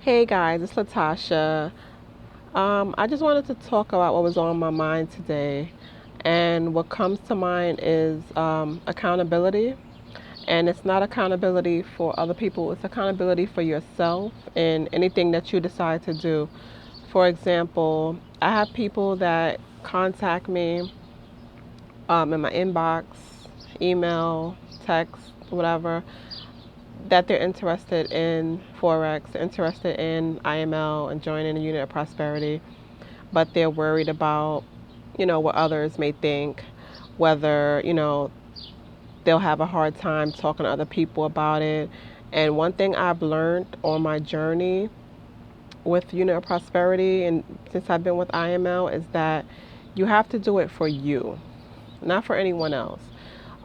Hey guys, it's Latasha. I just wanted to talk about what was on my mind today. And what comes to mind is accountability. And it's not accountability for other people, it's accountability for yourself in anything that you decide to do. For example, I have people that contact me in my inbox, email, text, whatever, that they're interested in Forex, interested in IML and joining a unit of prosperity, but they're worried about, what others may think, whether, they'll have a hard time talking to other people about it. And one thing I've learned on my journey with unit of prosperity and since I've been with IML is that you have to do it for you, not for anyone else.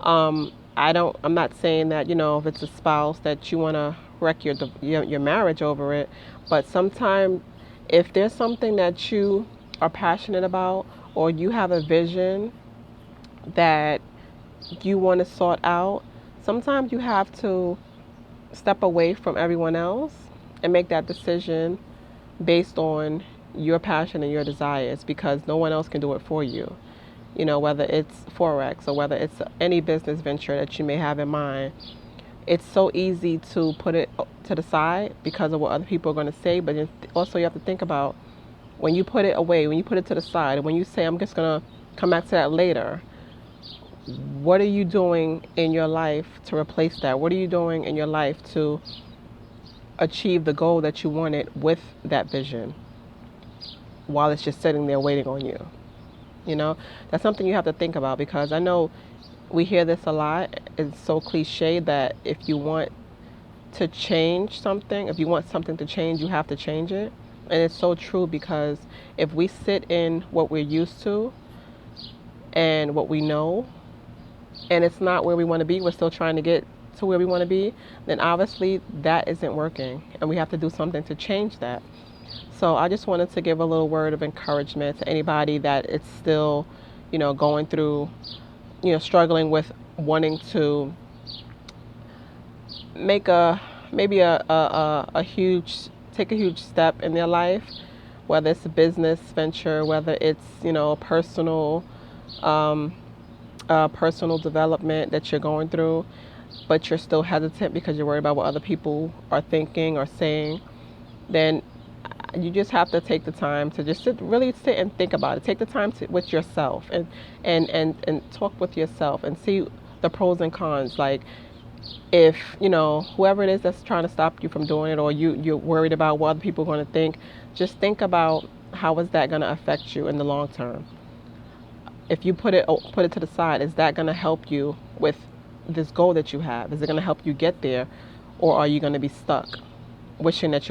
I'm not saying that, if it's a spouse that you want to wreck your marriage over it, but sometimes if there's something that you are passionate about or you have a vision that you want to sort out, sometimes you have to step away from everyone else and make that decision based on your passion and your desires because no one else can do it for you. Whether it's Forex or whether it's any business venture that you may have in mind, it's so easy to put it to the side because of what other people are going to say. But also, you have to think about when you put it away, when you put it to the side, and when you say, I'm just going to come back to that later, what are you doing in your life to replace that? What are you doing in your life to achieve the goal that you wanted with that vision while it's just sitting there waiting on you? That's something you have to think about because I know we hear this a lot. It's so cliche that if you want to change something, if you want something to change, you have to change it. And it's so true because if we sit in what we're used to and what we know, and it's not where we want to be, we're still trying to get to where we want to be, then obviously that isn't working. And we have to do something to change that. So I just wanted to give a little word of encouragement to anybody that it's still, going through, struggling with wanting to make maybe a huge, take a huge step in their life, whether it's a business venture, whether it's, um, personal development that you're going through, but you're still hesitant because you're worried about what other people are thinking or saying, then you just have to take the time to just really sit and think about it. Take the time with yourself and talk with yourself and see the pros and cons. Like if, whoever it is that's trying to stop you from doing it or you're worried about what other people are going to think, just think about how is that going to affect you in the long term. If you put it to the side, is that going to help you with this goal that you have? Is it going to help you get there, or are you going to be stuck, wishing that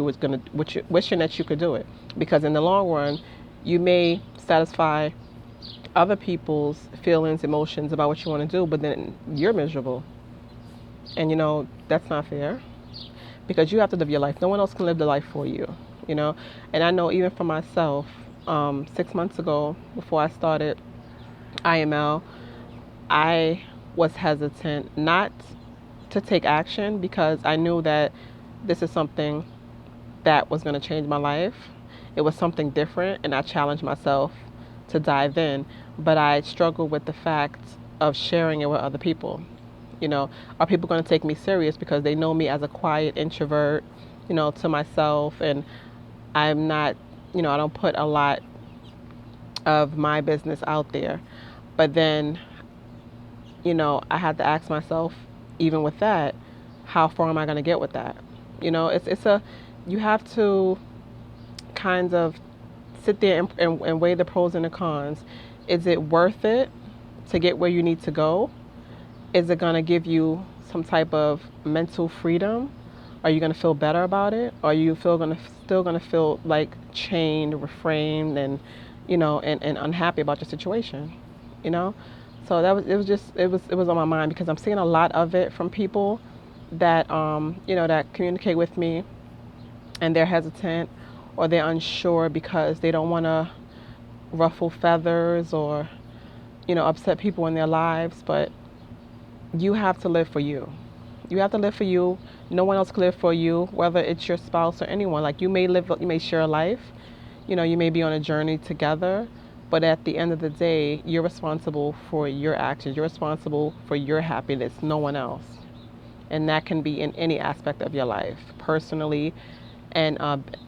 wishing that you could do it? Because in the long run, you may satisfy other people's feelings, emotions about what you want to do, but then you're miserable, and that's not fair. Because you have to live your life. No one else can live the life for you. And I know even for myself, 6 months ago, before I started IML, I was hesitant not to take action because I knew that this is something that was going to change my life. It was something different, and I challenged myself to dive in. But I struggled with the fact of sharing it with other people. Are people going to take me serious because they know me as a quiet introvert, to myself, and I'm not, I don't put a lot of my business out there. But then, I had to ask myself, even with that, how far am I going to get with that? You have to kind of sit there and weigh the pros and the cons. Is it worth it to get where you need to go? Is it going to give you some type of mental freedom? Are you going to feel better about it? Or are you still going to feel like chained, refrained, and and unhappy about your situation? You know, so it was on my mind because I'm seeing a lot of it from people that that communicate with me, and they're hesitant or they're unsure because they don't want to ruffle feathers or upset people in their lives, but you have to live for you. You have to live for you. No one else can live for you, whether it's your spouse or anyone. Like, you may share a life, you may be on a journey together, but at the end of the day, you're responsible for your actions. You're responsible for your happiness, no one else. And that can be in any aspect of your life, personally, and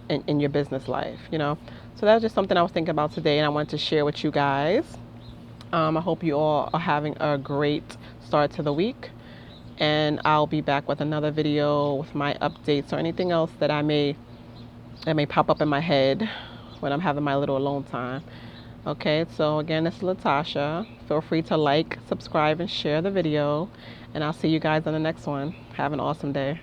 in your business life. So that was just something I was thinking about today, and I wanted to share with you guys. I hope you all are having a great start to the week, and I'll be back with another video with my updates or anything else that may pop up in my head when I'm having my little alone time. Okay, so again, this is Latasha. Feel free to like, subscribe, and share the video, and I'll see you guys on the next one. Have an awesome day.